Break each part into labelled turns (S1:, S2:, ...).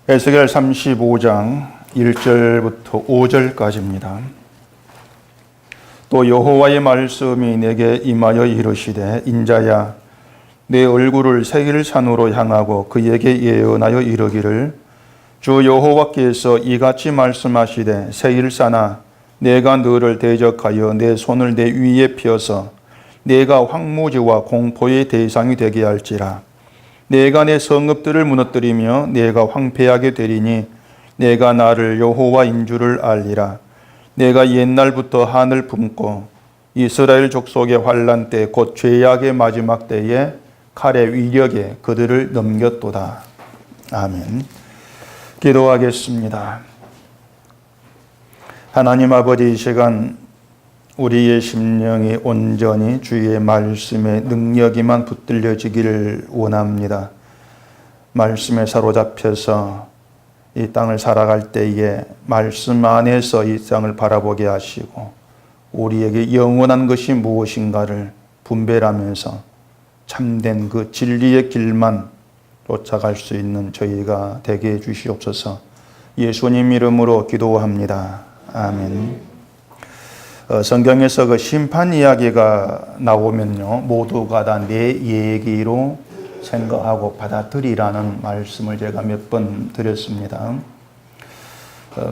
S1: 에스겔 35장 1절부터 5절까지입니다. 또 여호와의 말씀이 내게 임하여 이르시되 인자야 내 얼굴을 세일산으로 향하고 그에게 예언하여 이르기를 주 여호와께서 이같이 말씀하시되 세일산아 내가 너를 대적하여 내 손을 내 위에 펴서 내가 황무지와 공포의 대상이 되게 할지라. 내가 내 성읍들을 무너뜨리며 내가 황폐하게 되리니 내가 나를 여호와인 줄을 알리라. 내가 옛날부터 한을 품고 이스라엘 족속의 환난 때 곧 죄악의 마지막 때에 칼의 위력에 그들을 넘겼도다. 아멘. 기도하겠습니다. 하나님 아버지, 이 시간 우리의 심령이 온전히 주의 말씀의 능력이만 붙들려지기를 원합니다. 말씀에 사로잡혀서 이 땅을 살아갈 때에 말씀 안에서 이 땅을 바라보게 하시고 우리에게 영원한 것이 무엇인가를 분별하면서 참된 그 진리의 길만 쫓아갈 수 있는 저희가 되게 해 주시옵소서. 예수님 이름으로 기도합니다. 아멘. 성경에서 그 심판 이야기가 나오면요, 모두가 다 내 얘기로 생각하고 받아들이라는 말씀을 제가 몇 번 드렸습니다.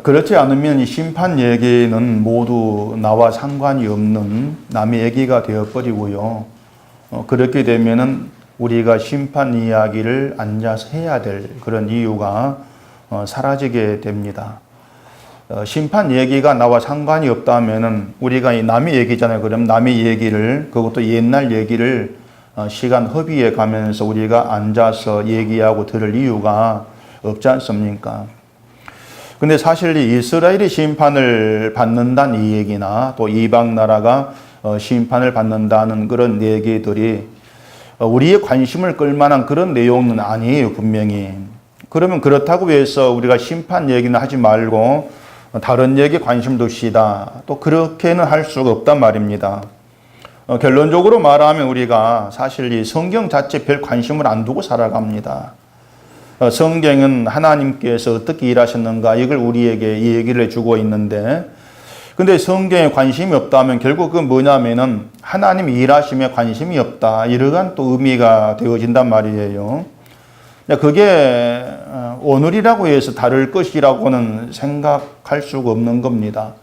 S1: 그렇지 않으면 이 심판 얘기는 모두 나와 상관이 없는 남의 얘기가 되어버리고요. 그렇게 되면은 우리가 심판 이야기를 앉아서 해야 될 그런 이유가 사라지게 됩니다. 심판 얘기가 나와 상관이 없다면은 우리가 이 남의 얘기잖아요. 그럼 남의 얘기를, 그것도 옛날 얘기를 시간 허비에 가면서 우리가 앉아서 얘기하고 들을 이유가 없지 않습니까? 근데 사실 이 이스라엘이 심판을 받는다는 이 얘기나 또 이방 나라가 심판을 받는다는 그런 얘기들이 우리의 관심을 끌만한 그런 내용은 아니에요, 분명히. 그러면 그렇다고 해서 우리가 심판 얘기는 하지 말고 다른 얘기에 관심 둡시다, 또 그렇게는 할 수가 없단 말입니다. 결론적으로 말하면 우리가 사실 이 성경 자체에 별 관심을 안 두고 살아갑니다. 성경은 하나님께서 어떻게 일하셨는가 이걸 우리에게 얘기를 해주고 있는데, 근데 성경에 관심이 없다면 결국 그건 뭐냐면은 하나님 일하심에 관심이 없다, 이러한 또 의미가 되어진단 말이에요. 그게 오늘이라고 해서 다를 것이라고는 생각할 수가 없는 겁니다.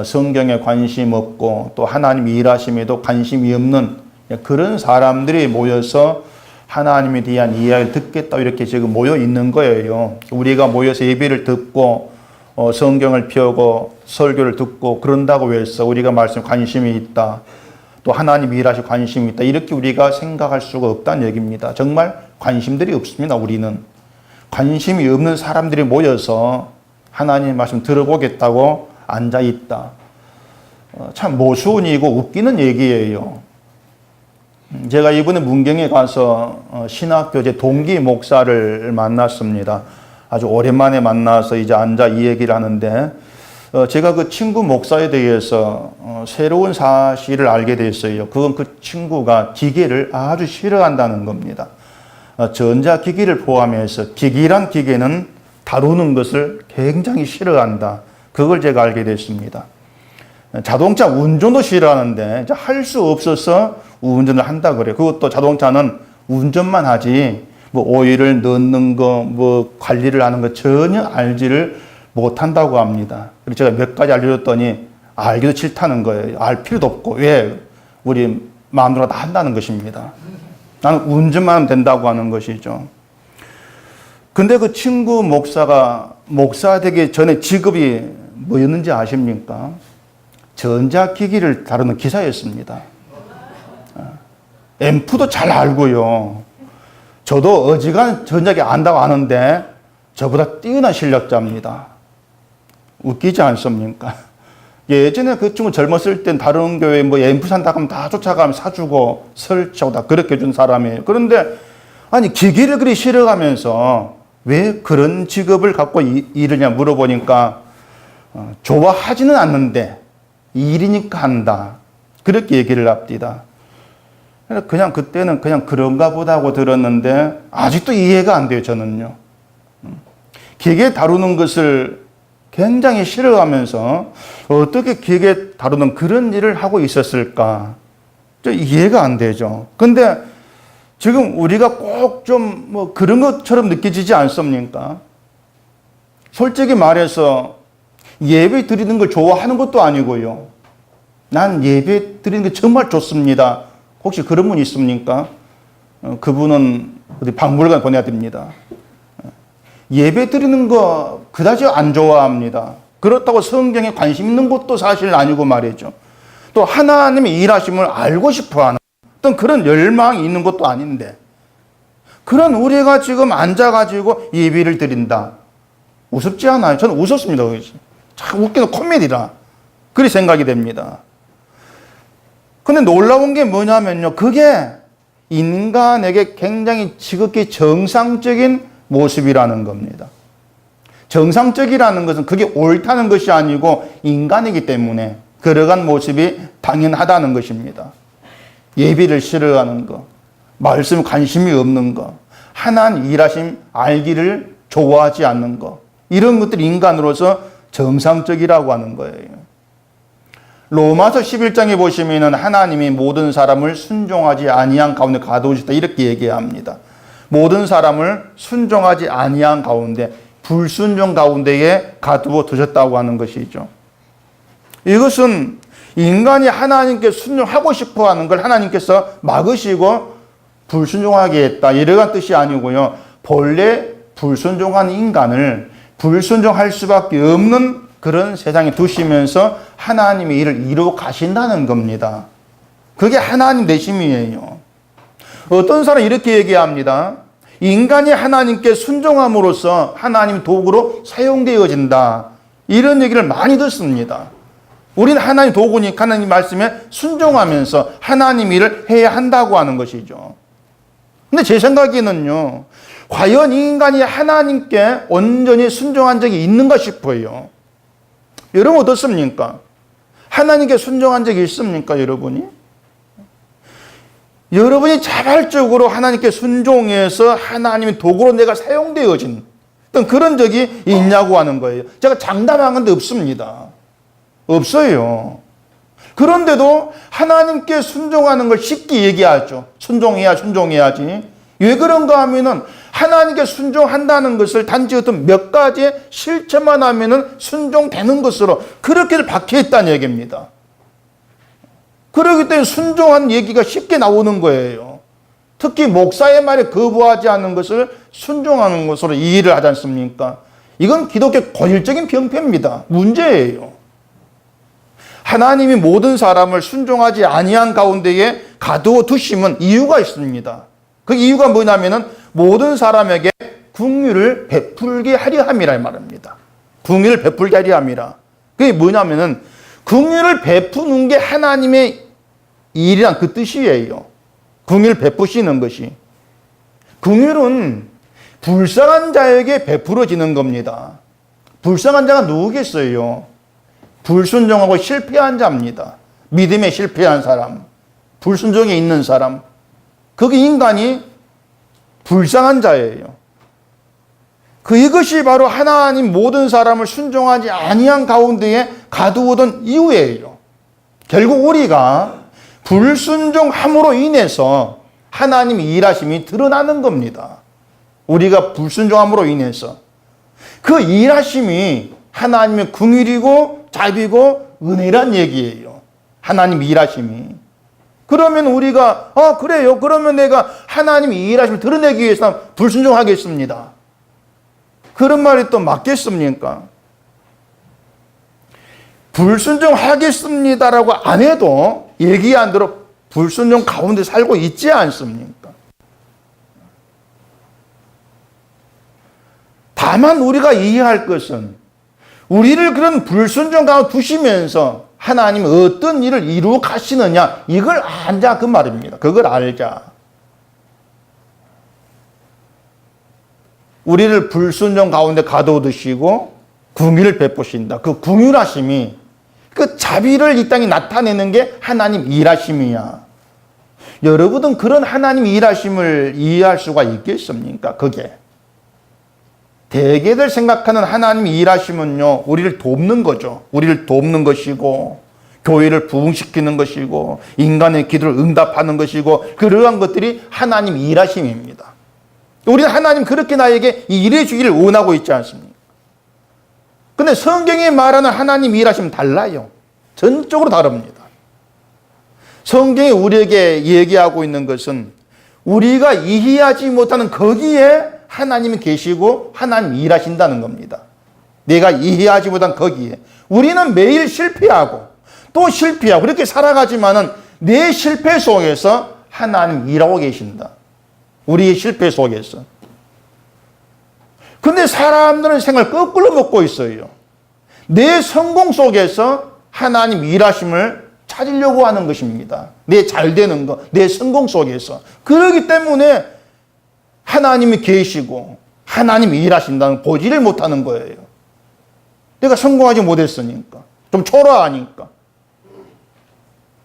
S1: 성경에 관심 없고 또 하나님 일하심에도 관심이 없는 그런 사람들이 모여서 하나님에 대한 이야기를 듣겠다 이렇게 지금 모여 있는 거예요. 우리가 모여서 예배를 듣고 성경을 펴고 설교를 듣고 그런다고 해서 우리가 말씀에 관심이 있다, 또 하나님 일하실 관심이 있다, 이렇게 우리가 생각할 수가 없다는 얘기입니다. 정말 관심들이 없습니다. 우리는 관심이 없는 사람들이 모여서 하나님 말씀 들어보겠다고 앉아있다. 참 모순이고 웃기는 얘기예요. 제가 이번에 문경에 가서 신학교 제 동기 목사를 만났습니다. 아주 오랜만에 만나서 이제 앉아 이 얘기를 하는데, 제가 그 친구 목사에 대해서 새로운 사실을 알게 됐어요. 그건 그 친구가 기계를 아주 싫어한다는 겁니다. 전자기기를 포함해서 기기란 기계는 다루는 것을 굉장히 싫어한다. 그걸 제가 알게 됐습니다. 자동차 운전도 싫어하는데 할 수 없어서 운전을 한다 그래요. 그것도 자동차는 운전만 하지 뭐 오일을 넣는 거, 뭐 관리를 하는 거 전혀 알지를 못한다고 합니다. 그래서 제가 몇 가지 알려줬더니 알기도 싫다는 거예요. 알 필요도 없고, 왜? 우리 마음대로 다 한다는 것입니다. 나는 운전만 하면 된다고 하는 것이죠. 근데 그 친구 목사가 목사 되기 전에 직업이 뭐였는지 아십니까? 전자기기를 다루는 기사였습니다. 앰프도 잘 알고요. 저도 어지간 전자기기 안다고 아는데 저보다 뛰어난 실력자입니다. 웃기지 않습니까? 예전에 그 친구 젊었을 땐 다른 교회 뭐 앰프 산다 하면 다 쫓아가면 사주고 설치하고 다 그렇게 해준 사람이에요. 그런데 아니 기계를 그리 싫어하면서 왜 그런 직업을 갖고 일하냐 물어보니까 좋아하지는 않는데 일이니까 한다, 그렇게 얘기를 합니다. 그냥 그때는 그냥 그런가 보다 하고 들었는데 아직도 이해가 안 돼요, 저는요. 기계 다루는 것을 굉장히 싫어하면서 어떻게 기계 다루는 그런 일을 하고 있었을까? 이해가 안 되죠. 근데 지금 우리가 꼭 좀 뭐 그런 것처럼 느껴지지 않습니까? 솔직히 말해서 예배 드리는 걸 좋아하는 것도 아니고요. 난 예배 드리는 게 정말 좋습니다. 혹시 그런 분 있습니까? 그분은 어디 박물관 보내야 됩니다. 예배 드리는 거 그다지 안 좋아합니다. 그렇다고 성경에 관심 있는 것도 사실 아니고 말이죠. 또 하나님의 일하심을 알고 싶어하는 어떤 그런 열망이 있는 것도 아닌데, 그런 우리가 지금 앉아가지고 예배를 드린다. 우습지 않아요? 저는 웃었습니다. 참 웃기는 코미디라 그리 생각이 됩니다. 근데 놀라운 게 뭐냐면요, 그게 인간에게 굉장히 지극히 정상적인 모습이라는 겁니다. 정상적이라는 것은 그게 옳다는 것이 아니고 인간이기 때문에 그러한 모습이 당연하다는 것입니다. 예비를 싫어하는 거, 말씀 관심이 없는 거, 하나님 일하심 알기를 좋아하지 않는 거, 이런 것들이 인간으로서 정상적이라고 하는 거예요. 로마서 11장에 보시면은 하나님이 모든 사람을 순종하지 아니한 가운데 가두셨다 이렇게 얘기합니다. 모든 사람을 순종하지 아니한 가운데, 불순종 가운데에 가두어 두셨다고 하는 것이죠. 이것은 인간이 하나님께 순종하고 싶어 하는 걸 하나님께서 막으시고 불순종하게 했다, 이러한 뜻이 아니고요. 본래 불순종한 인간을 불순종할 수밖에 없는 그런 세상에 두시면서 하나님의 일을 이루어 가신다는 겁니다. 그게 하나님 내심이에요. 어떤 사람은 이렇게 얘기합니다. 인간이 하나님께 순종함으로써 하나님 도구로 사용되어진다, 이런 얘기를 많이 듣습니다. 우리는 하나님 도구니까 하나님 말씀에 순종하면서 하나님 일을 해야 한다고 하는 것이죠. 근데 제 생각에는요, 과연 인간이 하나님께 온전히 순종한 적이 있는가 싶어요. 여러분 어떻습니까? 하나님께 순종한 적이 있습니까, 여러분이? 여러분이 자발적으로 하나님께 순종해서 하나님의 도구로 내가 사용되어진 어떤 그런 적이 있냐고 하는 거예요. 제가 장담한 건데 없습니다. 없어요. 그런데도 하나님께 순종하는 걸 쉽게 얘기하죠. 순종해야지. 왜 그런가 하면은 하나님께 순종한다는 것을 단지 어떤 몇 가지 실천만 하면은 순종되는 것으로 그렇게 박혀 있다는 얘기입니다. 그렇기 때문에 순종한 얘기가 쉽게 나오는 거예요. 특히 목사의 말에 거부하지 않는 것을 순종하는 것으로 이해를 하지 않습니까? 이건 기독교 고질적인 병폐입니다. 문제예요. 하나님이 모든 사람을 순종하지 아니한 가운데에 가두어 두심은 이유가 있습니다. 그 이유가 뭐냐면은 모든 사람에게 긍휼을 베풀게 하려 함이라 말입니다. 긍휼을 베풀게 하려 함이라. 그게 뭐냐면은 긍휼을 베푸는 게 하나님의 일이란 그 뜻이에요. 긍휼을 베푸시는 것이. 긍휼은 불쌍한 자에게 베풀어지는 겁니다. 불쌍한 자가 누구겠어요? 불순종하고 실패한 자입니다. 믿음에 실패한 사람, 불순종에 있는 사람, 그게 인간이 불쌍한 자예요. 이것이 바로 하나님 모든 사람을 순종하지 아니한 가운데에 가두어둔 이유예요. 결국 우리가 불순종함으로 인해서 하나님의 일하심이 드러나는 겁니다. 우리가 불순종함으로 인해서 그 일하심이 하나님의 긍휼이고 자비고 은혜란 얘기예요. 하나님의 일하심이. 그러면 우리가 그래요, 그러면 내가 하나님의 일하심을 드러내기 위해서 불순종하겠습니다, 그런 말이 또 맞겠습니까? 불순종하겠습니다라고 안 해도 얘기한 대로 불순종 가운데 살고 있지 않습니까? 다만 우리가 이해할 것은 우리를 그런 불순종 가운데 두시면서 하나님이 어떤 일을 이루어 가시느냐, 이걸 알자 그 말입니다. 그걸 알자. 우리를 불순종 가운데 가둬두시고 긍휼을 베푸신다. 그 긍휼하심이, 그 자비를 이 땅에 나타내는 게 하나님 일하심이야. 여러분은 그런 하나님 일하심을 이해할 수가 있겠습니까? 그게 대개들 생각하는 하나님의 일하심은요, 우리를 돕는 거죠. 우리를 돕는 것이고, 교회를 부흥시키는 것이고, 인간의 기도를 응답하는 것이고, 그러한 것들이 하나님 일하심입니다. 우리는 하나님 그렇게 나에게 일해 주기를 원하고 있지 않습니까? 근데 성경이 말하는 하나님 일하심은 달라요. 전적으로 다릅니다. 성경이 우리에게 얘기하고 있는 것은 우리가 이해하지 못하는 거기에 하나님이 계시고 하나님 일하신다는 겁니다. 내가 이해하지 못한 거기에. 우리는 매일 실패하고 또 실패하고 그렇게 살아가지만은 내 실패 속에서 하나님 일하고 계신다. 우리의 실패 속에서. 근데 사람들은 생각을 거꾸로 먹고 있어요. 내 성공 속에서 하나님 일하심을 찾으려고 하는 것입니다. 내 잘 되는 것, 내 성공 속에서. 그렇기 때문에 하나님이 계시고 하나님이 일하신다는 보지를 못하는 거예요. 내가 성공하지 못했으니까. 좀 초라하니까.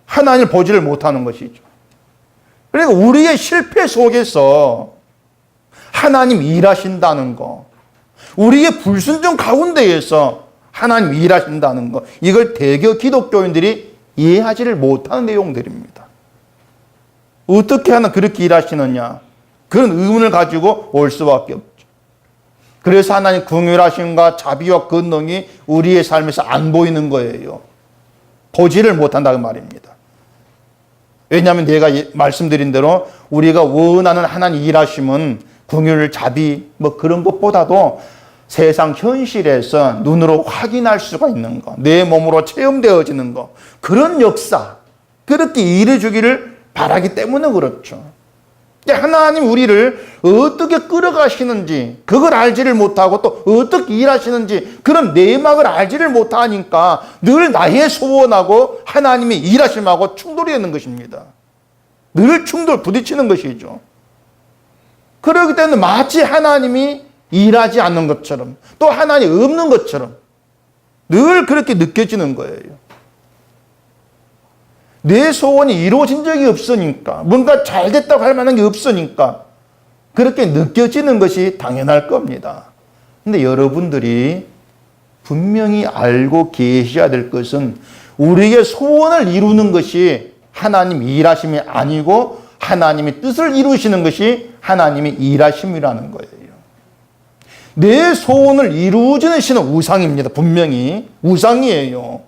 S1: 하나님을 보지를 못하는 것이죠. 그러니까 우리의 실패 속에서 하나님 일하신다는 거, 우리의 불순종 가운데에서 하나님 일하신다는 거, 이걸 대개 기독교인들이 이해하지를 못하는 내용들입니다. 어떻게 하나 그렇게 일하시느냐, 그런 의문을 가지고 올 수밖에 없죠. 그래서 하나님 긍휼하심과 자비와 권능이 우리의 삶에서 안 보이는 거예요. 보지를 못한다는 말입니다. 왜냐하면 내가 말씀드린 대로 우리가 원하는 하나님 일하심은 긍휼, 자비 뭐 그런 것보다도 세상 현실에서 눈으로 확인할 수가 있는 것, 내 몸으로 체험되어지는 것, 그런 역사, 그렇게 일해 주기를 바라기 때문에 그렇죠. 하나님 우리를 어떻게 끌어가시는지 그걸 알지를 못하고 또 어떻게 일하시는지 그런 내막을 알지를 못하니까 늘 나의 소원하고 하나님의 일하심하고 충돌이 되는 것입니다. 늘 부딪히는 것이죠. 그렇기 때문에 마치 하나님이 일하지 않는 것처럼 또 하나님이 없는 것처럼 늘 그렇게 느껴지는 거예요. 내 소원이 이루어진 적이 없으니까, 뭔가 잘 됐다고 할 만한 게 없으니까 그렇게 느껴지는 것이 당연할 겁니다. 근데 여러분들이 분명히 알고 계셔야 될 것은 우리의 소원을 이루는 것이 하나님 일하심이 아니고 하나님의 뜻을 이루시는 것이 하나님의 일하심이라는 거예요. 내 소원을 이루어주는 신은 우상입니다. 분명히 우상이에요.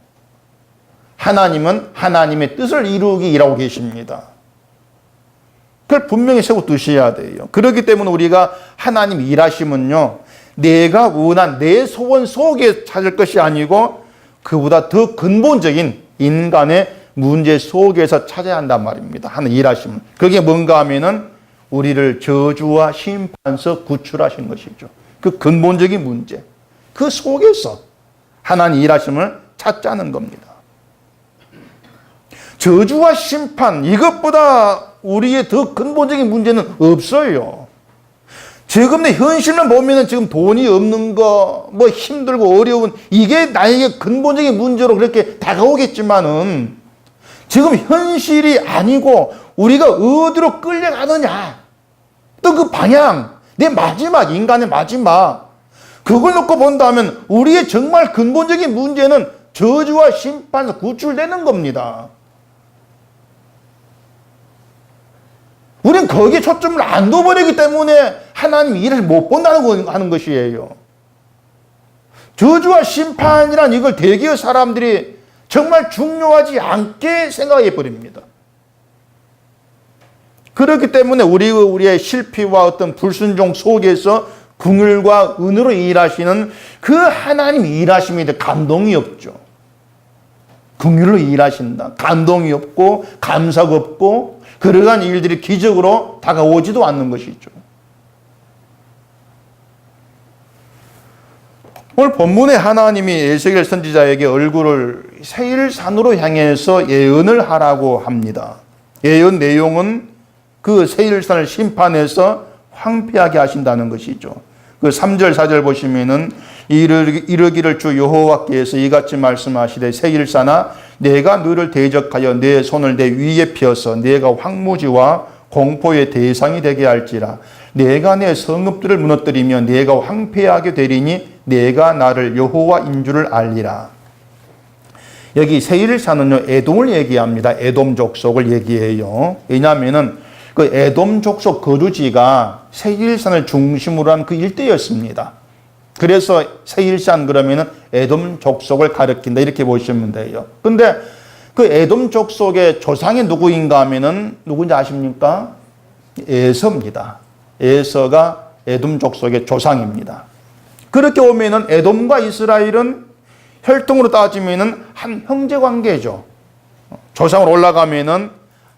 S1: 하나님은 하나님의 뜻을 이루기 일하고 계십니다. 그걸 분명히 세워 두셔야 돼요. 그렇기 때문에 우리가 하나님 일하심은요, 내가 원한 내 소원 속에 찾을 것이 아니고 그보다 더 근본적인 인간의 문제 속에서 찾아야 한단 말입니다. 하는 일하심은. 그게 뭔가 하면은 우리를 저주와 심판서 구출하신 것이죠. 그 근본적인 문제, 그 속에서 하나님 일하심을 찾자는 겁니다. 저주와 심판, 이것보다 우리의 더 근본적인 문제는 없어요. 지금 내 현실만 보면은 지금 돈이 없는 거, 뭐 힘들고 어려운, 이게 나에게 근본적인 문제로 그렇게 다가오겠지만은 지금 현실이 아니고 우리가 어디로 끌려가느냐, 또 그 방향, 내 마지막, 인간의 마지막, 그걸 놓고 본다면 우리의 정말 근본적인 문제는 저주와 심판에서 구출되는 겁니다. 우리는 거기에 초점을 안 둬버리기 때문에 하나님 일을 못 본다는 하는 것이에요. 저주와 심판이란 이걸 대개의 사람들이 정말 중요하지 않게 생각해 버립니다. 그렇기 때문에 우리의 실패와 어떤 불순종 속에서 긍휼과 은혜로 일하시는 그 하나님 일하심에 대해 감동이 없죠. 긍휼로 일하신다. 감동이 없고 감사가 없고 그러한 일들이 기적으로 다가오지도 않는 것이죠. 오늘 본문에 하나님이 에스겔 선지자에게 얼굴을 세일산으로 향해서 예언을 하라고 합니다. 예언 내용은 그 세일산을 심판해서 황폐하게 하신다는 것이죠. 그 3절 4절 보시면은 이르기를 주 여호와께서 이같이 말씀하시되 세일산아 내가 너를 대적하여 내 손을 내 위에 펴서 내가 황무지와 공포의 대상이 되게 할지라. 내가 내 성읍들을 무너뜨리며 내가 황폐하게 되리니 내가 나를 여호와인 줄을 알리라. 여기 세일사는요, 에돔을 얘기합니다. 에돔 족속을 얘기해요. 왜냐하면은 그 에돔 족속 거주지가 세일산을 중심으로 한 그 일대였습니다. 그래서 세일산 그러면은 에돔 족속을 가리킨다 이렇게 보시면 돼요. 근데 그 에돔 족속의 조상이 누구인가 하면은 누군지 아십니까? 에서입니다. 에서가 에돔 족속의 조상입니다. 그렇게 보면은 에돔과 이스라엘은 혈통으로 따지면은 한 형제 관계죠. 조상으로 올라가면은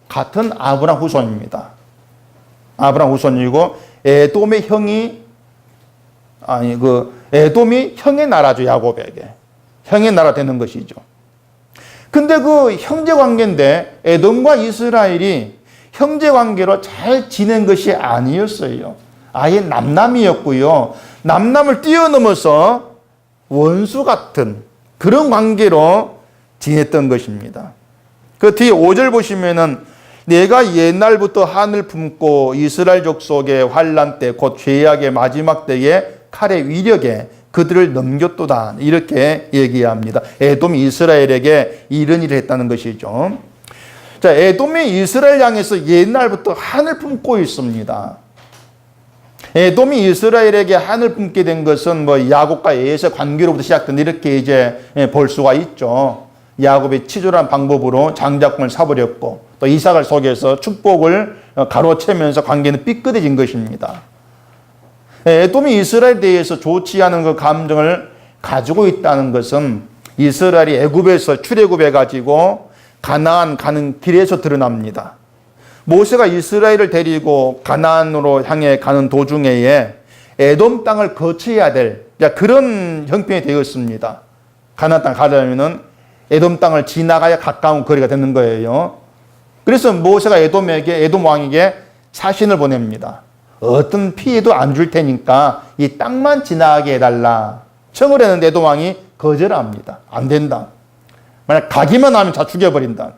S1: 같은 아브라함 후손입니다. 아브라함 후손이고 에돔의 형이 에돔이 형의 나라죠. 야곱에게 형의 나라 되는 것이죠. 근데 그 형제 관계인데 에돔과 이스라엘이 형제 관계로 잘 지낸 것이 아니었어요. 아예 남남이었고요. 남남을 뛰어넘어서 원수 같은 그런 관계로 지냈던 것입니다. 그 뒤에 5절 보시면은 내가 옛날부터 한을 품고 이스라엘 족속의 환난 때 곧 죄악의 마지막 때에 칼의 위력에 그들을 넘겼도다 이렇게 얘기합니다. 에돔이 이스라엘에게 이런 일을 했다는 것이죠. 자, 에돔이 이스라엘 향해서 옛날부터 한을 품고 있습니다. 에돔이 이스라엘에게 한을 품게 된 것은 뭐 야곱과 에서 관계로부터 시작된 이렇게 이제 볼 수가 있죠. 야곱이 치졸한 방법으로 장자권을 사버렸고 또 이삭을 속여서 축복을 가로채면서 관계는 삐끗해진 것입니다. 에돔이 이스라엘에 대해서 좋지 않은 그 감정을 가지고 있다는 것은 이스라엘이 애굽에서 출애굽해가지고 가나안 가는 길에서 드러납니다. 모세가 이스라엘을 데리고 가나안으로 향해 가는 도중에 에돔 땅을 거쳐야 될 그런 형편이 되었습니다. 가나안 땅 가려면은 에돔 땅을 지나가야 가까운 거리가 되는 거예요. 그래서 모세가 에돔 왕에게 사신을 보냅니다. 어떤 피해도 안 줄 테니까 이 땅만 지나가게 해달라. 청을 했는데 에돔 왕이 거절합니다. 안 된다. 만약 가기만 하면 다 죽여버린다.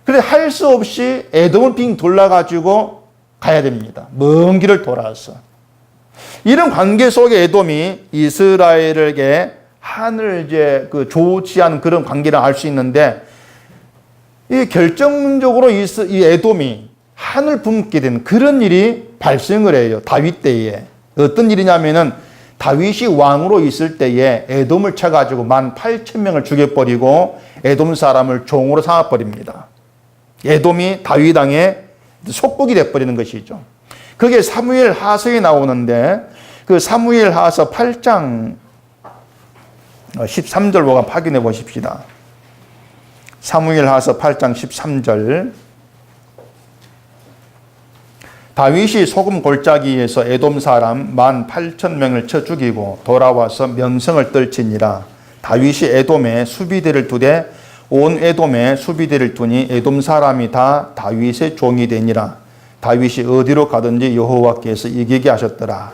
S1: 그래 할 수 없이 에돔을 빙 돌아가지고 가야 됩니다. 먼 길을 돌아서. 이런 관계 속에 에돔이 이스라엘에게 한을 이제 좋지 않은 그런 관계를 알 수 있는데 이 결정적으로 이 에돔이 한을 품게 된 그런 일이 발생을 해요. 다윗 때에. 어떤 일이냐면은 다윗이 왕으로 있을 때에 에돔을 쳐가지고 18,000명을 죽여버리고 에돔 사람을 종으로 삼아버립니다. 에돔이 다윗 왕의 속국이 돼버리는 것이죠. 그게 사무엘 하서에 나오는데 그 사무엘 하서 8장 13절 보고 확인해 보십시다. 사무엘 하서 8장 13절 다윗이 소금 골짜기에서 에돔 사람 18,000명을 쳐 죽이고 돌아와서 명성을 떨치니라. 다윗이 에돔에 수비대를 두되 온 에돔에 수비대를 두니 에돔 사람이 다 다윗의 종이 되니라. 다윗이 어디로 가든지 여호와께서 이기게 하셨더라.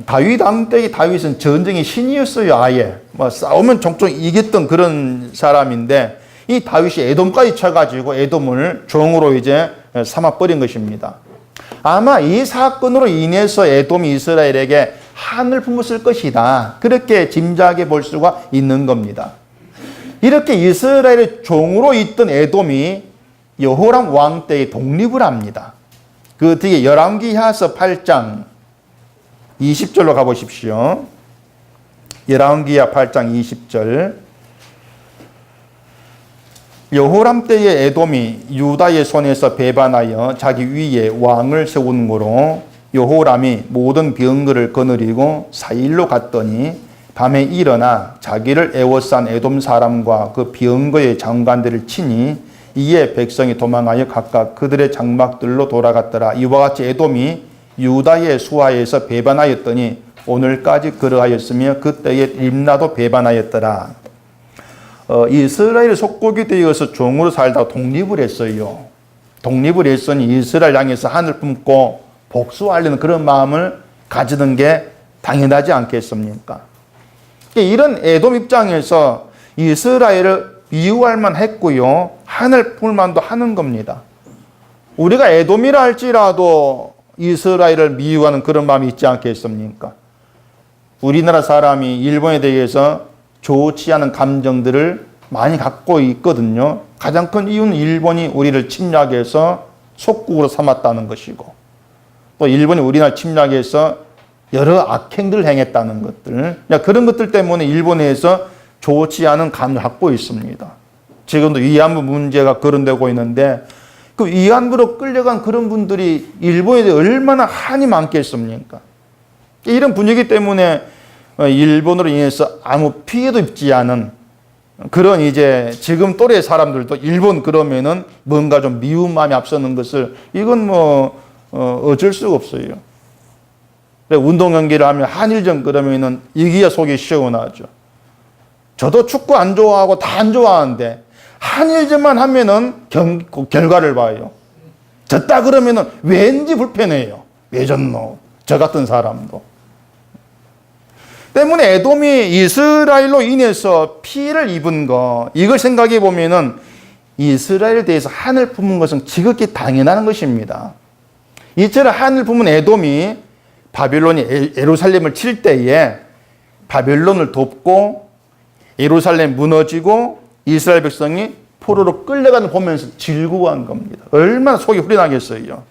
S1: 다윗 왕 때의 다윗은 전쟁의 신이었어요. 아예 싸우면 종종 이겼던 그런 사람인데 이 다윗이 에돔까지 쳐가지고 에돔을 종으로 이제 삼아버린 것입니다. 아마 이 사건으로 인해서 에돔이 이스라엘에게 한을 품었을 것이다. 그렇게 짐작해 볼 수가 있는 겁니다. 이렇게 이스라엘의 종으로 있던 에돔이 여호람 왕 때에 독립을 합니다. 그 뒤에 열왕기하서 8장 20절로 가보십시오. 열왕기하 8장 20절 여호람 때에 에돔이 유다의 손에서 배반하여 자기 위에 왕을 세우므로 여호람이 모든 병거를 거느리고 사일로 갔더니 밤에 일어나 자기를 애워싼 에돔 사람과 그 병거의 장관들을 치니 이에 백성이 도망하여 각각 그들의 장막들로 돌아갔더라. 이와 같이 에돔이 유다의 수하에서 배반하였더니 오늘까지 그러하였으며 그때에 림나도 배반하였더라. 이스라엘 속국이 되어서 종으로 살다가 독립을 했어요. 독립을 했으니 이스라엘 향해서 한을 품고 복수하려는 그런 마음을 가지는 게 당연하지 않겠습니까? 이런 에돔 입장에서 이스라엘을 미워할 만 했고요. 한을 품을 만도 하는 겁니다. 우리가 에돔이라 할지라도 이스라엘을 미워하는 그런 마음이 있지 않겠습니까? 우리나라 사람이 일본에 대해서 좋지 않은 감정들을 많이 갖고 있거든요. 가장 큰 이유는 일본이 우리를 침략해서 속국으로 삼았다는 것이고, 또 일본이 우리나라 침략해서 여러 악행들을 행했다는 것들, 그런 것들 때문에 일본에서 좋지 않은 감정을 갖고 있습니다. 지금도 위안부 문제가 거론되고 있는데, 그 위안부로 끌려간 그런 분들이 일본에 대해 얼마나 한이 많겠습니까? 이런 분위기 때문에 일본으로 인해서 아무 피해도 입지 않은 그런 이제 지금 또래 사람들도 일본 그러면은 뭔가 좀 미운 마음이 앞서는 것을, 이건 뭐 어쩔 수가 없어요. 운동 경기를 하면 한일전 그러면은 이기야 속이 시원하죠. 저도 축구 안 좋아하고 다 안 좋아하는데 한일전만 하면은 결과를 봐요. 졌다 그러면은 왠지 불편해요. 왜 졌노? 저 같은 사람도. 때문에 에돔이 이스라엘로 인해서 피해를 입은 거, 이걸 생각해 보면은 이스라엘에 대해서 한을 품은 것은 지극히 당연한 것입니다. 이처럼 한을 품은 에돔이 바벨론이 예루살렘을 칠 때에 바벨론을 돕고 예루살렘 무너지고 이스라엘 백성이 포로로 끌려가는 걸 보면서 즐거워한 겁니다. 얼마나 속이 후련하겠어요.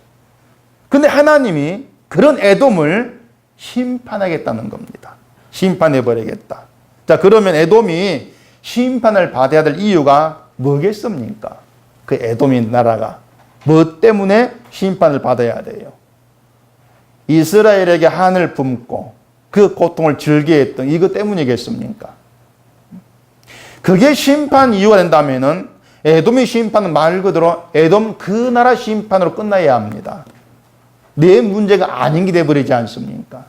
S1: 근데 하나님이 그런 에돔을 심판하겠다는 겁니다. 심판해버리겠다. 자, 그러면 에돔이 심판을 받아야 될 이유가 뭐겠습니까? 그 에돔인 나라가 뭐 때문에 심판을 받아야 돼요? 이스라엘에게 한을 품고 그 고통을 즐기게 했던 이것 때문이겠습니까? 그게 심판 이유가 된다면은 에돔의 심판은 말 그대로 에돔 그 나라 심판으로 끝나야 합니다. 내 문제가 아닌 게 돼버리지 않습니까?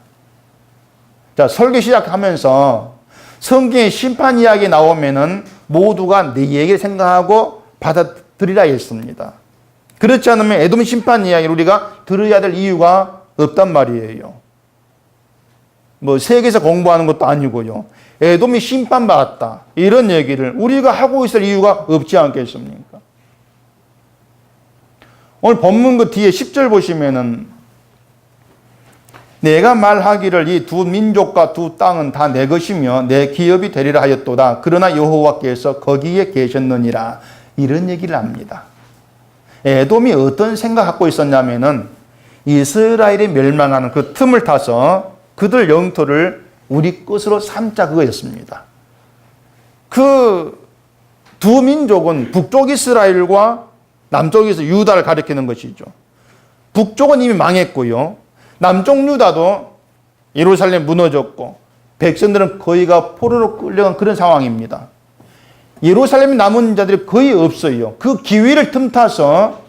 S1: 자, 설교 시작하면서 성경에 심판 이야기 나오면은 모두가 내 얘기를 생각하고 받아들이라 했습니다. 그렇지 않으면 에돔 심판 이야기를 우리가 들어야 될 이유가 없단 말이에요. 뭐 세계에서 공부하는 것도 아니고요. 에돔이 심판받았다, 이런 얘기를 우리가 하고 있을 이유가 없지 않겠습니까? 오늘 본문 그 뒤에 10절 보시면은 내가 말하기를 이 두 민족과 두 땅은 다 내 것이며 내 기업이 되리라 하였도다. 그러나 여호와께서 거기에 계셨느니라. 이런 얘기를 합니다. 에돔이 어떤 생각 갖고 있었냐면은 이스라엘이 멸망하는 그 틈을 타서 그들 영토를 우리 것으로 삼자, 그거였습니다. 그 두 민족은 북쪽 이스라엘과 남쪽에서 유다를 가리키는 것이죠. 북쪽은 이미 망했고요. 남쪽 유다도 예루살렘 무너졌고 백성들은 거의가 포로로 끌려간 그런 상황입니다. 예루살렘에 남은 자들이 거의 없어요. 그 기회를 틈타서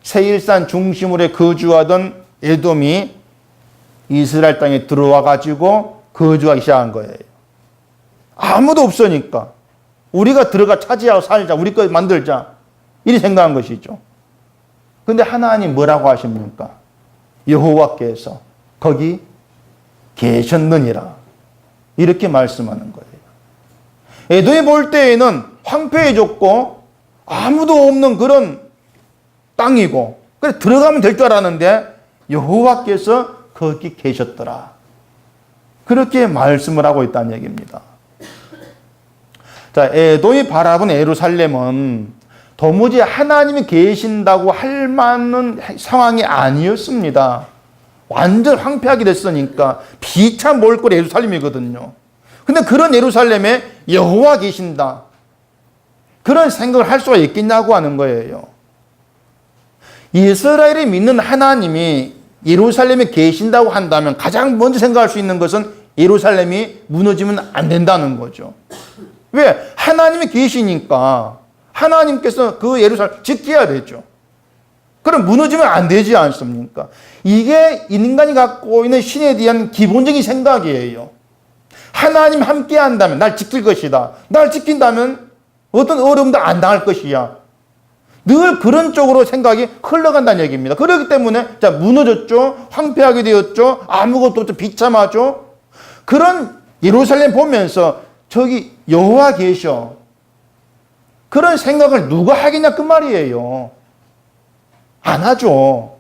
S1: 세일산 중심으로 거주하던 에돔이 이스라엘 땅에 들어와 가지고 거주하기 시작한 거예요. 아무도 없으니까 우리가 들어가 차지하고 살자, 우리 거 만들자, 이렇게 생각한 것이죠. 근데 하나님 뭐라고 하십니까? 여호와께서 거기 계셨느니라, 이렇게 말씀하는 거예요. 에돔이 볼 때에는 황폐해졌고 아무도 없는 그런 땅이고, 그래 들어가면 될 줄 알았는데 여호와께서 거기 계셨더라, 그렇게 말씀을 하고 있다는 얘기입니다. 자, 에돔이 바라본 예루살렘은 도무지 하나님이 계신다고 할 만한 상황이 아니었습니다. 완전 황폐하게 됐으니까 비참 몰골 예루살렘이거든요. 근데 그런 예루살렘에 여호와 계신다, 그런 생각을 할 수가 있겠냐고 하는 거예요. 이스라엘이 믿는 하나님이 예루살렘에 계신다고 한다면 가장 먼저 생각할 수 있는 것은 예루살렘이 무너지면 안 된다는 거죠. 왜? 하나님이 계시니까 하나님께서 그 예루살렘 지켜야 되죠. 그럼 무너지면 안 되지 않습니까? 이게 인간이 갖고 있는 신에 대한 기본적인 생각이에요. 하나님 함께 한다면 날 지킬 것이다, 날 지킨다면 어떤 어려움도 안 당할 것이야, 늘 그런 쪽으로 생각이 흘러간다는 얘기입니다. 그렇기 때문에 자, 무너졌죠, 황폐하게 되었죠, 아무것도 없죠, 비참하죠. 그런 예루살렘 보면서 저기 여호와 계셔, 그런 생각을 누가 하겠냐 그 말이에요. 안 하죠.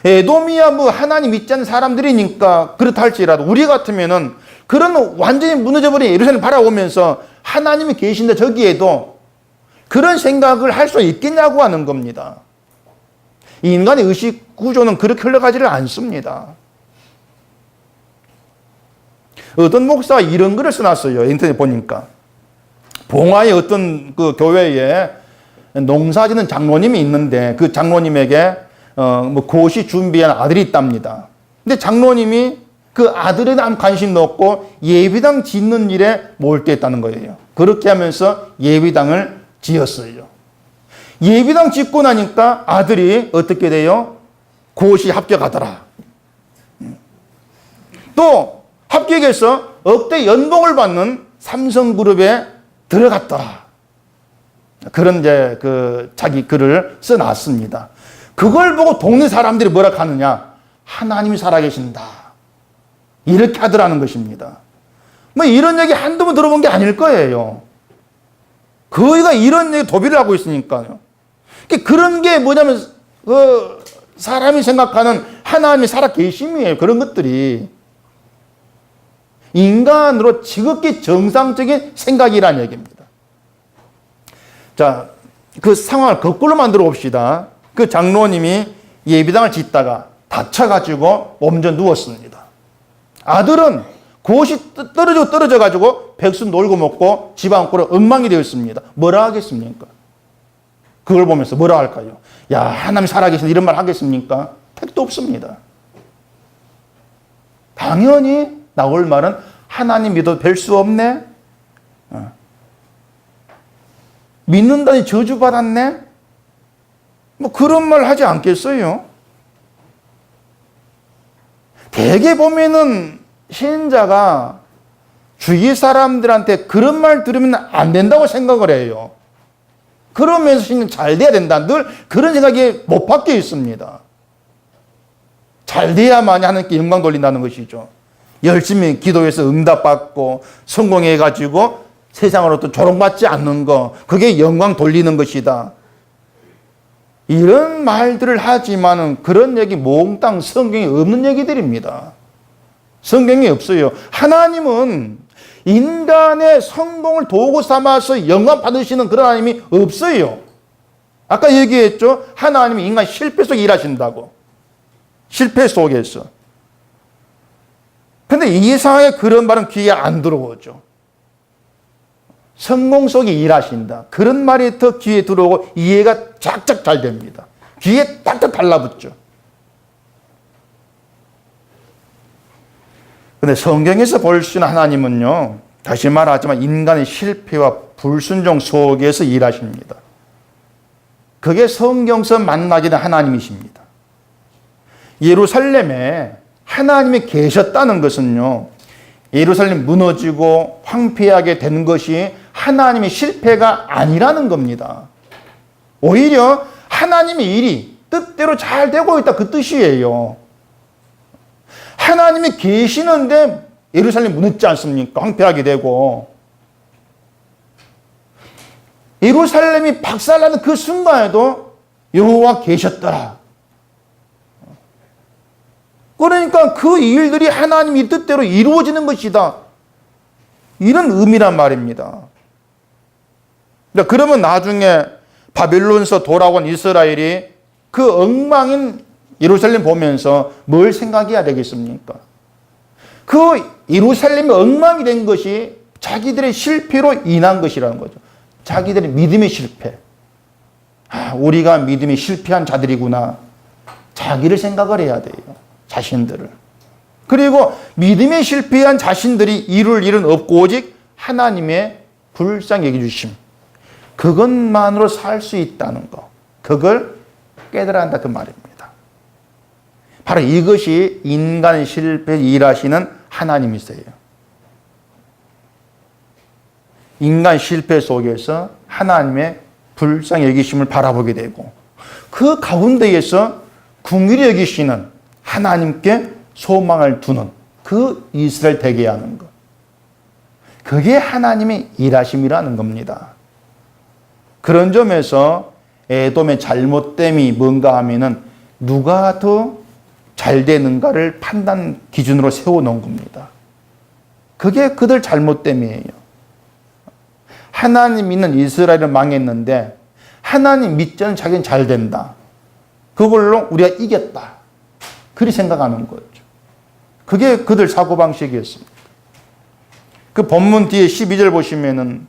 S1: 에돔이야 뭐 하나님 믿지 않는 사람들이니까 그렇다 할지라도 우리 같으면은 그런 완전히 무너져버린 예루살렘 바라보면서 하나님이 계신다 저기에도 그런 생각을 할 수 있겠냐고 하는 겁니다. 인간의 의식 구조는 그렇게 흘러가지를 않습니다. 어떤 목사가 이런 글을 써놨어요. 인터넷 보니까. 봉화의 어떤 그 교회에 농사 짓는 장로님이 있는데 그 장로님에게 뭐 고시 준비한 아들이 있답니다. 근데 장로님이 그 아들에 대한 관심도 없고 예비당 짓는 일에 몰두했다는 거예요. 그렇게 하면서 예비당을 지었어요. 예비당 짓고 나니까 아들이 어떻게 돼요? 고시 합격하더라. 또 합격해서 억대 연봉을 받는 삼성그룹에 들어갔더라. 그런 이제 그 자기 글을 써놨습니다. 그걸 보고 동네 사람들이 뭐라 하느냐? 하나님이 살아계신다. 이렇게 하더라는 것입니다. 뭐 이런 얘기 한두 번 들어본 게 아닐 거예요. 그이가 이런 얘기 도비를 하고 있으니까요. 그런 게 뭐냐면 그 사람이 생각하는 하나님이 살아계심이에요. 그런 것들이 인간으로 지극히 정상적인 생각이라는 얘기입니다. 자, 그 상황을 거꾸로 만들어 봅시다. 그 장로님이 예비당을 짓다가 다쳐가지고 옮겨 누웠습니다. 아들은 곳이 떨어져가지고 백수 놀고 먹고 집안 꼴은 엉망이 되었습니다. 뭐라 하겠습니까? 그걸 보면서 뭐라 할까요? 야, 하나님 살아계신다 이런 말 하겠습니까? 택도 없습니다. 당연히 나올 말은 하나님 믿어도 별 수 없네? 믿는다니 저주받았네? 뭐 그런 말 하지 않겠어요? 대개 보면은 신자가 주위 사람들한테 그런 말 들으면 안 된다고 생각을 해요. 그러면서 신은 잘 돼야 된다. 늘 그런 생각이 못 바뀌어 있습니다. 잘 돼야만이 하나님께 영광 돌린다는 것이죠. 열심히 기도해서 응답받고 성공해가지고 세상으로부터 조롱받지 않는 거, 그게 영광 돌리는 것이다. 이런 말들을 하지만은 그런 얘기 몽땅 성경에 없는 얘기들입니다. 성경에 없어요. 하나님은 인간의 성공을 도구 삼아서 영광 받으시는 그런 하나님이 없어요. 아까 얘기했죠. 하나님이 인간 실패 속에 일하신다고. 실패 속에서. 근데 이상하게 그런 말은 귀에 안 들어오죠. 성공 속에 일하신다. 그런 말이 더 귀에 들어오고 이해가 쫙쫙 잘 됩니다. 귀에 딱딱 달라붙죠. 근데 성경에서 볼 수 있는 하나님은요, 다시 말하지만 인간의 실패와 불순종 속에서 일하십니다. 그게 성경에서 만나게 된 하나님이십니다. 예루살렘에 하나님이 계셨다는 것은요, 예루살렘 무너지고 황폐하게 된 것이 하나님의 실패가 아니라는 겁니다. 오히려 하나님의 일이 뜻대로 잘 되고 있다 그 뜻이에요. 하나님이 계시는데 예루살렘 무너지지 않습니까? 황폐하게 되고. 예루살렘이 박살나는 그 순간에도 여호와 계셨더라. 그러니까 그 일들이 하나님의 뜻대로 이루어지는 것이다. 이런 의미란 말입니다. 그러면 나중에 바벨론에서 돌아온 이스라엘이 그 엉망인 예루살렘 보면서 뭘 생각해야 되겠습니까? 그 예루살렘이 엉망이 된 것이 자기들의 실패로 인한 것이라는 거죠. 자기들의 믿음의 실패. 아, 우리가 믿음이 실패한 자들이구나. 자기를 생각을 해야 돼요. 자신들을. 그리고 믿음에 실패한 자신들이 이룰 일은 없고 오직 하나님의 불쌍히 여겨주심. 그것만으로 살 수 있다는 거. 그걸 깨달아야 한다 그 말입니다. 바로 이것이 인간의 실패에 일하시는 하나님이세요. 인간 실패 속에서 하나님의 불쌍히 여기심을 바라보게 되고 그 가운데에서 긍휼히 여기시는 하나님께 소망을 두는 그 이스라엘 되게 하는 것. 그게 하나님의 일하심이라는 겁니다. 그런 점에서 에돔의 잘못됨이 뭔가 하면은 누가 더 잘 되는가를 판단 기준으로 세워놓은 겁니다. 그게 그들 잘못됨이에요. 하나님 믿는 이스라엘은 망했는데 하나님 믿지 않는 자기는 잘 된다. 그걸로 우리가 이겼다. 그리 생각하는 거죠. 그게 그들 사고방식이었습니다. 그 본문 뒤에 12절 보시면은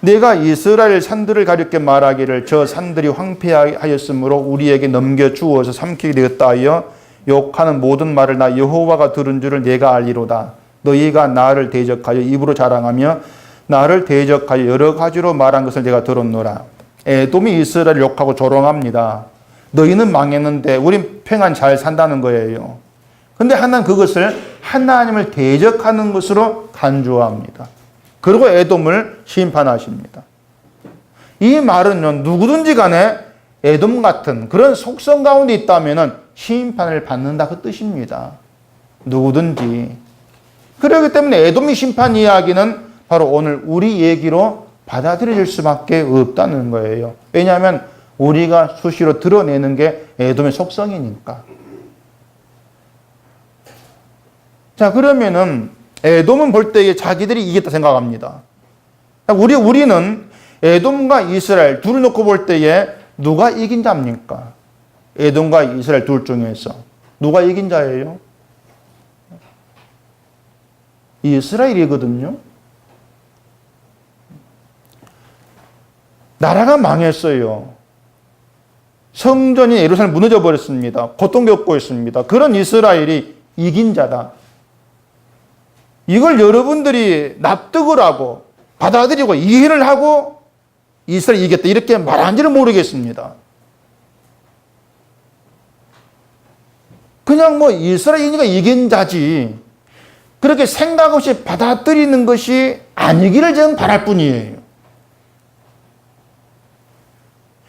S1: 내가 이스라엘 산들을 가볍게 말하기를 저 산들이 황폐하였으므로 우리에게 넘겨주어서 삼키게 되었다 하여 욕하는 모든 말을 나 여호와가 들은 줄을 내가 알리로다. 너희가 나를 대적하여 입으로 자랑하며 나를 대적하여 여러 가지로 말한 것을 내가 들었노라. 에돔이 이스라엘을 욕하고 조롱합니다. 너희는 망했는데 우린 평안 잘 산다는 거예요. 근데 하나는 그것을 하나님을 대적하는 것으로 간주합니다. 그리고 에돔을 심판하십니다. 이 말은요, 누구든지 간에 에돔 같은 그런 속성 가운데 있다면 심판을 받는다 그 뜻입니다. 누구든지. 그렇기 때문에 에돔의 심판 이야기는 바로 오늘 우리 얘기로 받아들여질 수밖에 없다는 거예요. 왜냐하면 우리가 수시로 드러내는 게 에돔의 속성이니까. 자, 그러면은 에돔은 볼 때에 자기들이 이겼다 생각합니다. 우리는 에돔과 이스라엘 둘을 놓고 볼 때에 누가 이긴 자입니까? 에돔과 이스라엘 둘 중에서 누가 이긴 자예요? 이스라엘이거든요. 나라가 망했어요. 성전이 예루살렘 무너져 버렸습니다. 고통 겪고 있습니다. 그런 이스라엘이 이긴 자다. 이걸 여러분들이 납득을 하고 받아들이고 이해를 하고 이스라엘이 이겼다 이렇게 말하는지를 모르겠습니다. 그냥 뭐 이스라엘이니까 이긴 자지 그렇게 생각 없이 받아들이는 것이 아니기를 저는 바랄 뿐이에요.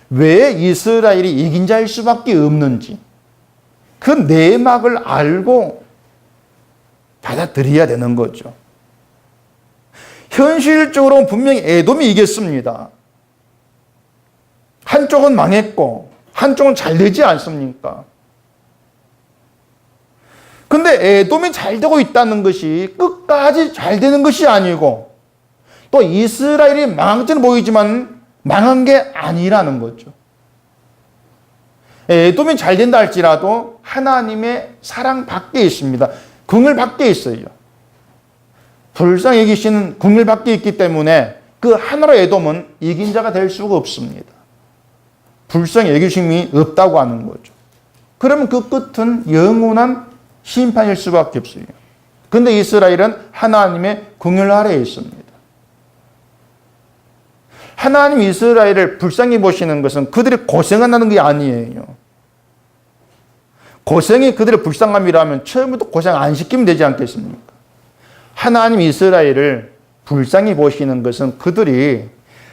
S1: 왜 이스라엘이 이긴 자일 수밖에 없는지 그 내막을 알고 받아들여야 되는 거죠. 현실적으로 분명히 에돔이 이겼습니다. 한쪽은 망했고 한쪽은 잘 되지 않습니까? 근데 에돔이 잘 되고 있다는 것이 끝까지 잘 되는 것이 아니고 또 이스라엘이 망한지는 보이지만 망한 게 아니라는 거죠. 에돔이 잘 된다 할지라도 하나님의 사랑 밖에 있습니다. 긍휼 밖에 있어요. 불쌍히 여기시는 긍휼 밖에 있기 때문에 그 하나로 에돔은 이긴 자가 될 수가 없습니다. 불쌍히 여기심이 없다고 하는 거죠. 그러면 그 끝은 영원한 심판일 수밖에 없어요. 그런데 이스라엘은 하나님의 긍휼 아래에 있습니다. 하나님 이스라엘을 불쌍히 보시는 것은 그들이 고생한다는 게 아니에요. 고생이 그들의 불쌍함이라면 처음부터 고생 안 시키면 되지 않겠습니까? 하나님 이스라엘을 불쌍히 보시는 것은 그들이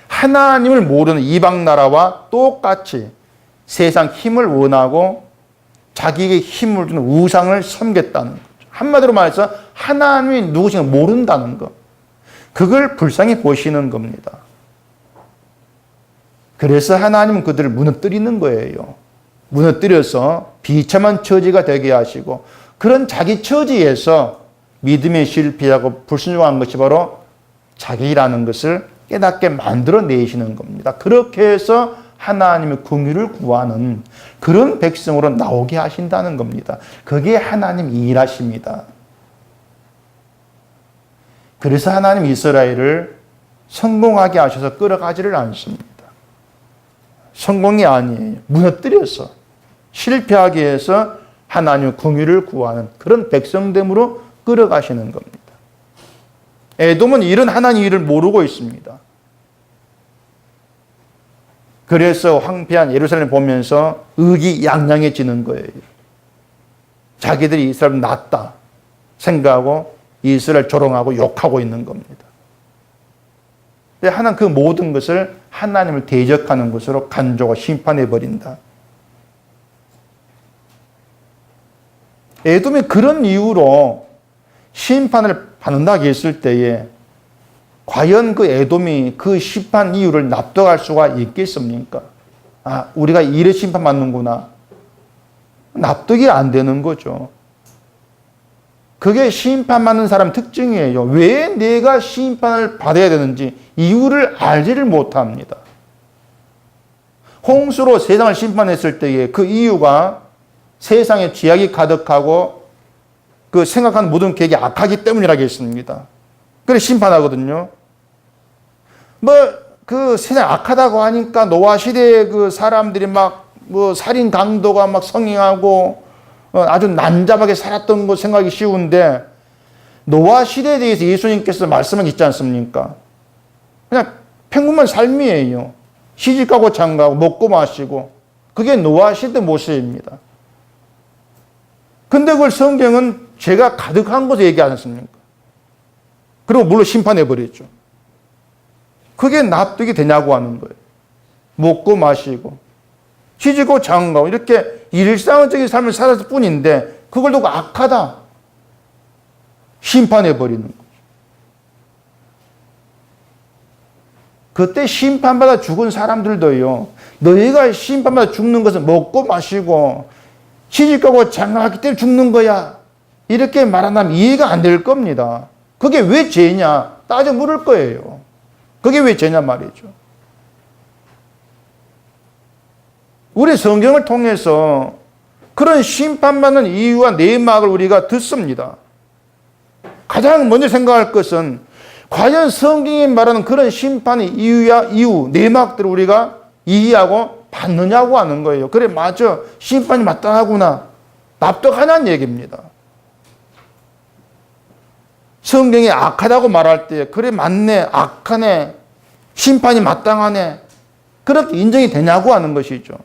S1: 하나님을 모르는 이방 나라와 똑같이 세상 힘을 원하고 자기에게 힘을 주는 우상을 섬겼다는 거죠. 한마디로 말해서 하나님이 누구신가 모른다는 것. 그걸 불쌍히 보시는 겁니다. 그래서 하나님은 그들을 무너뜨리는 거예요. 무너뜨려서 비참한 처지가 되게 하시고 그런 자기 처지에서 믿음에 실패하고 불순종한 것이 바로 자기라는 것을 깨닫게 만들어내시는 겁니다. 그렇게 해서 하나님의 긍휼을 구하는 그런 백성으로 나오게 하신다는 겁니다. 그게 하나님 일하십니다. 그래서 하나님 이스라엘을 성공하게 하셔서 끌어가지를 않습니다. 성공이 아니에요. 무너뜨려서 실패하게 해서 하나님의 긍휼을 구하는 그런 백성됨으로 끌어가시는 겁니다. 에돔은 이런 하나님 일을 모르고 있습니다. 그래서 황폐한 예루살렘을 보면서 의기양양해지는 거예요. 자기들이 이스라엘 낫다 생각하고 이스라엘 조롱하고 욕하고 있는 겁니다. 하나는 그 모든 것을 하나님을 대적하는 것으로 간주하고 심판해버린다. 에돔이 그런 이유로 심판을 받는다고 했을 때에 과연 그 에돔이 그 심판 이유를 납득할 수가 있겠습니까? 아, 우리가 이래 심판받는구나. 납득이 안 되는 거죠. 그게 심판받는 사람 특징이에요. 왜 내가 심판을 받아야 되는지 이유를 알지를 못합니다. 홍수로 세상을 심판했을 때에 그 이유가 세상에 죄악이 가득하고 그 생각하는 모든 계획이 악하기 때문이라겠습니다. 그래 심판하거든요. 그 세상 악하다고 하니까 노아 시대의 그 사람들이 살인 강도가 성행하고 아주 난잡하게 살았던 거 생각이 쉬운데 노아 시대에 대해서 예수님께서 말씀한 게 있지 않습니까? 그냥 평범한 삶이에요. 시집가고 장가고 먹고 마시고 그게 노아 시대 모습입니다. 근데 그걸 성경은 죄가 가득한 것을 얘기하지 않습니까? 그리고 물론 심판해버렸죠. 그게 납득이 되냐고 하는 거예요. 먹고 마시고 시집가고 장가고 이렇게 일상적인 삶을 살았을 뿐인데 그걸 두고 악하다. 심판해버리는 거죠. 그때 심판받아 죽은 사람들도요. 너희가 심판받아 죽는 것은 먹고 마시고 시집가고 장가하기 때문에 죽는 거야. 이렇게 말한다면 이해가 안 될 겁니다. 그게 왜 죄냐? 따져 물을 거예요. 그게 왜 죄냐 말이죠. 우리 성경을 통해서 그런 심판받는 이유와 내막을 우리가 듣습니다. 가장 먼저 생각할 것은 과연 성경이 말하는 그런 심판의 이유, 내막들을 우리가 이해하고 받느냐고 하는 거예요. 그래, 맞아. 심판이 마땅하구나. 납득하냐는 얘기입니다. 성경이 악하다고 말할 때, 그래, 맞네. 악하네. 심판이 마땅하네. 그렇게 인정이 되냐고 하는 것이죠.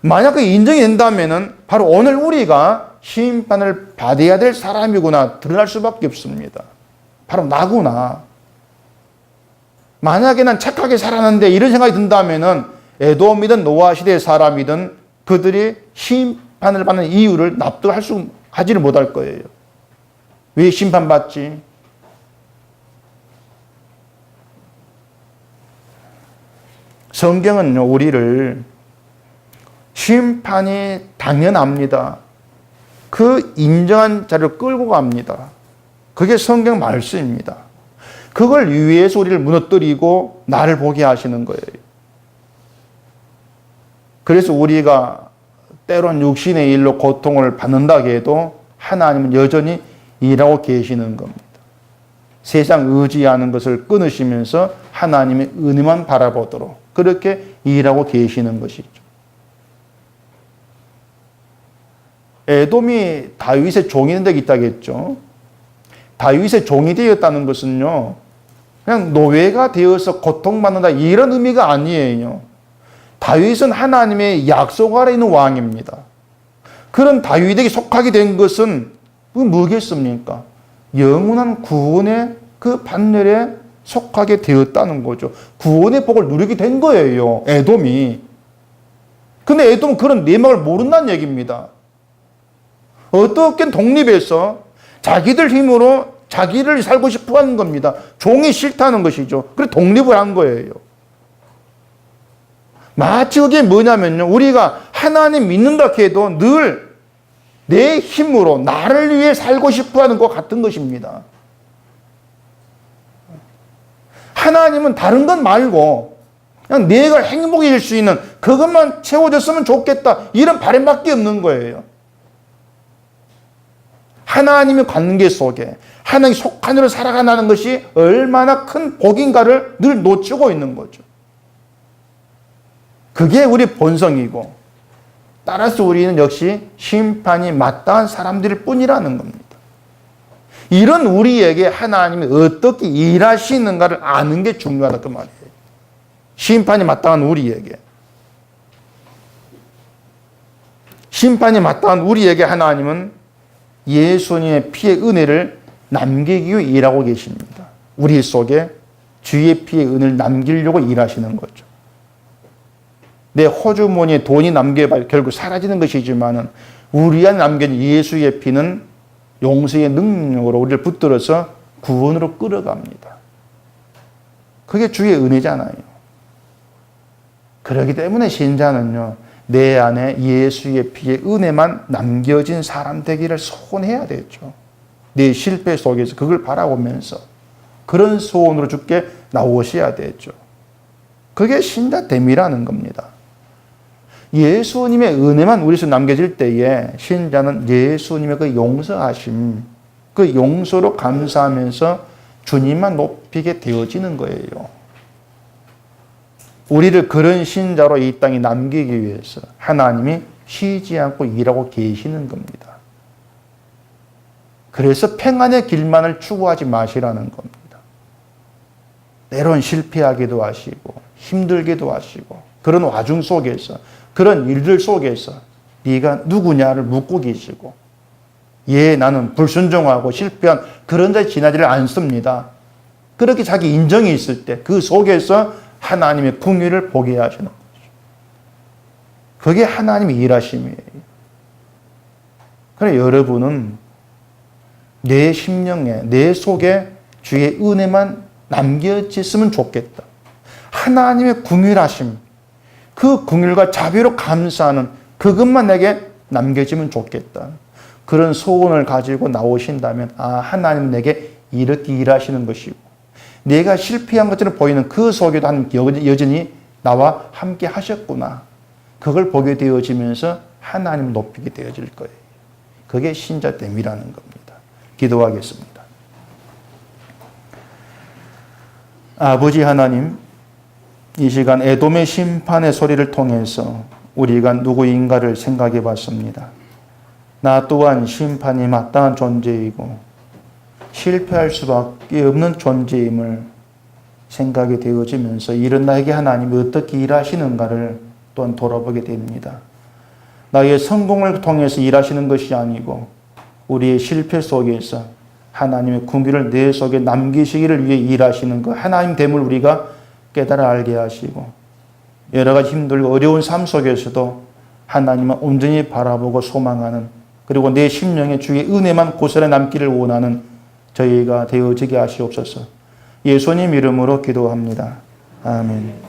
S1: 만약 그 인정이 된다면은 바로 오늘 우리가 심판을 받아야 될 사람이구나 드러날 수밖에 없습니다. 바로 나구나. 만약에 난 착하게 살았는데 이런 생각이 든다면은 에돔이든 노아 시대의 사람이든 그들이 심판을 받는 이유를 하지를 못할 거예요. 왜 심판받지? 성경은요, 우리를 심판이 당연합니다. 그 인정한 자를 끌고 갑니다. 그게 성경 말씀입니다. 그걸 위해서 우리를 무너뜨리고 나를 보게 하시는 거예요. 그래서 우리가 때론 육신의 일로 고통을 받는다 해도 하나님은 여전히 일하고 계시는 겁니다. 세상 의지하는 것을 끊으시면서 하나님의 은혜만 바라보도록 그렇게 일하고 계시는 것이죠. 에돔이 다윗의 종이 된 적이 있다겠죠. 다윗의 종이 되었다는 것은요, 그냥 노예가 되어서 고통받는다 이런 의미가 아니에요. 다윗은 하나님의 약속 아래 있는 왕입니다. 그런 다윗에게 속하게 된 것은 뭐겠습니까? 영원한 구원의 그 판결에 속하게 되었다는 거죠. 구원의 복을 누리게 된 거예요, 에돔이. 근데 에돔은 그런 내막을 모른다는 얘기입니다. 어떻게 독립해서 자기들 힘으로 자기를 살고 싶어 하는 겁니다. 종이 싫다는 것이죠. 그래서 독립을 한 거예요. 마치 그게 뭐냐면요, 우리가 하나님 믿는다 해도 늘 내 힘으로 나를 위해 살고 싶어 하는 것 같은 것입니다. 하나님은 다른 것 말고 그냥 내가 행복해질 수 있는 그것만 채워졌으면 좋겠다 이런 바람밖에 없는 거예요. 하나님의 관계 속에 하나님 속한 대로 살아가는 것이 얼마나 큰 복인가를 늘 놓치고 있는 거죠. 그게 우리 본성이고 따라서 우리는 역시 심판이 마땅한 사람들일 뿐이라는 겁니다. 이런 우리에게 하나님이 어떻게 일하시는가를 아는 게 중요하다 그 말이에요. 심판이 마땅한 우리에게. 심판이 마땅한 우리에게 하나님은 예수님의 피의 은혜를 남기기 위해 일하고 계십니다. 우리 속에 주의 피의 은혜를 남기려고 일하시는 거죠. 내 호주머니에 돈이 남겨봐야 결국 사라지는 것이지만 우리 안에 남겨진 예수의 피는 용서의 능력으로 우리를 붙들어서 구원으로 끌어갑니다. 그게 주의 은혜잖아요. 그렇기 때문에 신자는요, 내 안에 예수의 피의 은혜만 남겨진 사람 되기를 소원해야 되죠. 내 실패 속에서 그걸 바라보면서 그런 소원으로 주께 나오셔야 되죠. 그게 신자됨이라는 겁니다. 예수님의 은혜만 우리 속에 남겨질 때에 신자는 예수님의 그 용서하심, 그 용서로 감사하면서 주님만 높이게 되어지는 거예요. 우리를 그런 신자로 이 땅에 남기기 위해서 하나님이 쉬지 않고 일하고 계시는 겁니다. 그래서 평안의 길만을 추구하지 마시라는 겁니다. 때론 실패하기도 하시고 힘들기도 하시고 그런 와중 속에서 그런 일들 속에서 네가 누구냐를 묻고 계시고 나는 불순종하고 실패한 그런 데 지나지를 않습니다. 그렇게 자기 인정이 있을 때 그 속에서 하나님의 긍휼을 보게 하시는 거죠. 그게 하나님의 일하심이에요. 그래 여러분은 내 심령에 내 속에 주의 은혜만 남겨졌으면 좋겠다. 하나님의 긍휼하심, 그 긍휼과 자비로 감사하는 그것만 내게 남겨지면 좋겠다. 그런 소원을 가지고 나오신다면 하나님 내게 이렇게 일하시는 것이고 내가 실패한 것처럼 보이는 그 속에도 하나님 여전히 나와 함께 하셨구나. 그걸 보게 되어지면서 하나님을 높이게 되어질 거예요. 그게 신자됨이라는 겁니다. 기도하겠습니다. 아버지 하나님, 이 시간 에돔의 심판의 소리를 통해서 우리가 누구인가를 생각해 봤습니다. 나 또한 심판이 마땅한 존재이고 실패할 수밖에 없는 존재임을 생각이 되어지면서 이런 나에게 하나님이 어떻게 일하시는가를 또한 돌아보게 됩니다. 나의 성공을 통해서 일하시는 것이 아니고 우리의 실패 속에서 하나님의 긍휼을 내 속에 남기시기를 위해 일하시는 것, 하나님됨을 우리가 깨달아 알게 하시고 여러 가지 힘들고 어려운 삶 속에서도 하나님을 온전히 바라보고 소망하는, 그리고 내 심령에 주의 은혜만 고스란히 남기를 원하는 저희가 되어지게 하시옵소서. 예수님 이름으로 기도합니다. 아멘.